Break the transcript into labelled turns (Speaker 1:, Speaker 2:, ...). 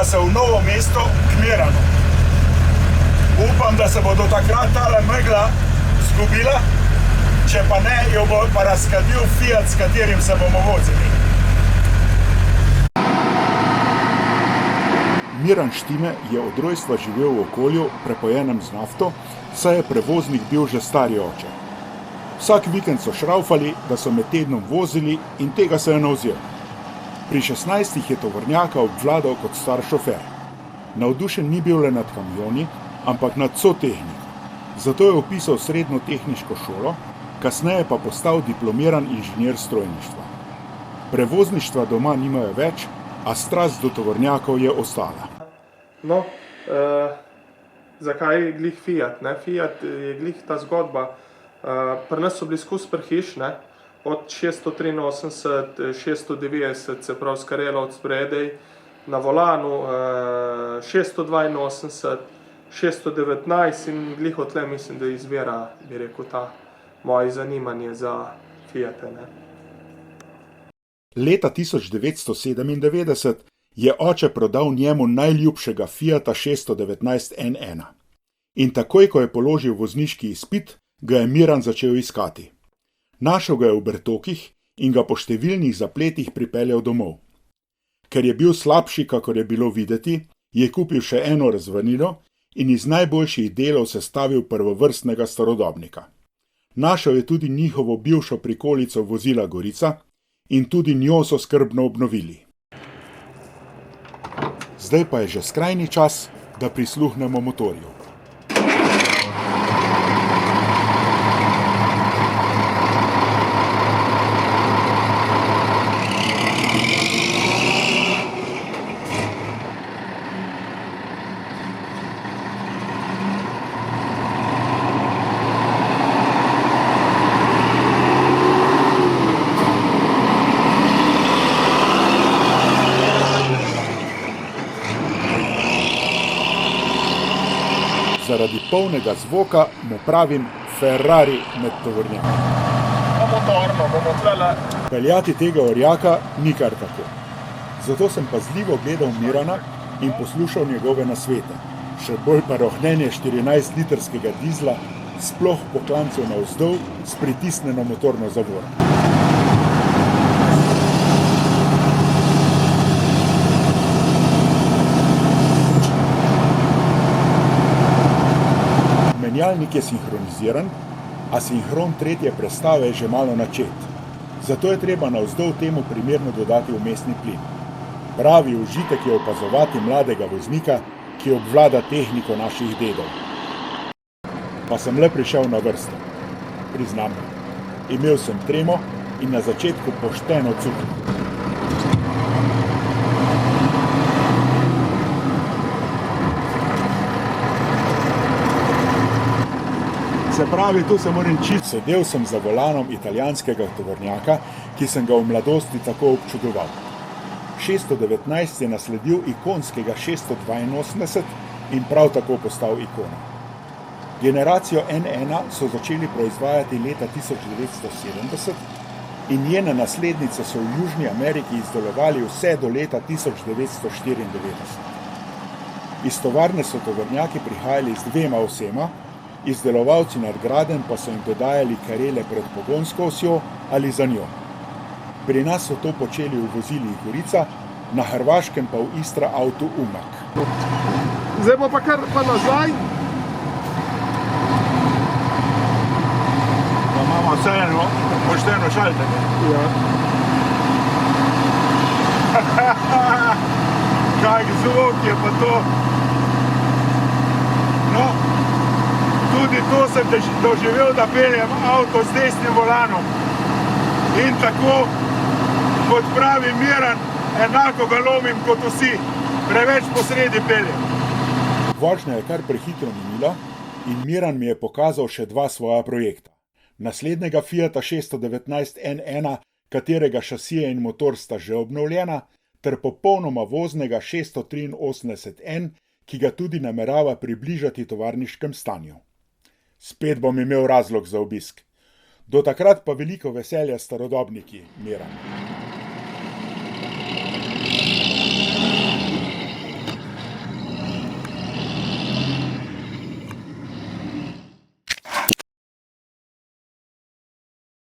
Speaker 1: se v Novo mesto k Miranu. Upam, da se bo do takrat tale megla zgubila, če pa ne, jo bo pa razkadil Fiat, s katerim se bomo vozili. Miran Štime je od rojstva živel v okolju, prepojenem z nafto, saj je prevoznik bil že stari oče. Vsak vikend so šraufali, da so med tednom vozili in tega se je navzel. Pri 16 je tovornjaka obvladal kot star šofer. Navdušen ni bil le nad kamioni, ampak nad vso tehniko. Zato je opisal srednjo tehniško šolo, kasneje pa postal diplomiran inženir strojništva. Prevozništva doma nimajo več, a strast do tovornjakov je ostala.
Speaker 2: No, zakaj glih Fiat? Fiat je glih ta zgodba. Pri nas so bili skozi prhiš, od 683, 690, se pravi skarela od spredej, na volanu 682, 619 in glih od tle mislim, da izvira, bi rekel, ta moje zanimanje za Fiate.
Speaker 1: Leta 1997 je oče prodal njemu najljubšega Fiata 619 N1. In takoj, ko je položil vozniški izpit, ga je Miran začel iskati. Našel ga je v Bertokih in ga po številnih zapletih pripeljal domov. Ker je bil slabši, kakor je bilo videti, je kupil še eno razvanilo in iz najboljših delov sestavil prvovrstnega starodobnika. Našel je tudi njihovo bivšo prikolico vozila Gorica in tudi njo so skrbno obnovili. Zdaj pa je že skrajni čas, da prisluhnemo motorju. Zaradi polnega zvoka mu pravim Ferrari med tovornjaki. Peljati tega orjaka ni kar tako. Zato sem pazljivo gledal Mirana in poslušal njegove nasvete. Še bolj pa rohnenje 14-litrskega dizla, sploh po klancu navzdol s pritisnjeno motorno zavoro. Menjalnik je sinhroniziran, a sinhron tretje prestave je že malo načet. Zato je treba navzdol temu primerno dodati vmesni plin. Pravi užitek je opazovati mladega voznika, ki obvlada tehniko naših dedov. Pa sem le prišel na vrsto. Priznam, imel sem tremo in na začetku pošteno cuknil. Se pravi, tu se moram čist. Sedel sem za volanom italijanskega tovornjaka, ki sem ga v mladosti tako občudoval. 619 je nasledil ikonskega 682 in prav tako postal ikona. Generacijo N1 so začeli proizvajati leta 1970 in njene naslednice so v Južni Ameriki izdelovali vse do leta 1994. Iz tovarne so tovornjaki prihajali z dvema osema, izdelovalci nadgradenj pa so jim dodajali karele pred pogonsko osjo ali za njo. Pri nas so to počeli v vozilih Gorica, na Hrvaškem pa v Istra Auto Umag.
Speaker 2: Zdaj bo pa kar pa nazaj.
Speaker 1: Pa imamo vseeno pošteno šaltenje.
Speaker 2: Ja.
Speaker 1: Kak zvok je pa to. No, tudi to sem doživel, da peljem avto z desnim volanom. In tako, kot pravi Miran, enako ga lomim kot vsi. Preveč posredi peljem. Vožnja je kar prehitro minila in Miran mi je pokazal še dva svoja projekta. Naslednjega Fiata 619 N1, katerega šasije in motor sta že obnovljena, ter popolnoma voznega 683 N, ki ga tudi namerava približati tovarniškem stanju. Spet bom imel razlog za obisk. Do takrat pa veliko veselja s starodobniki, Miran.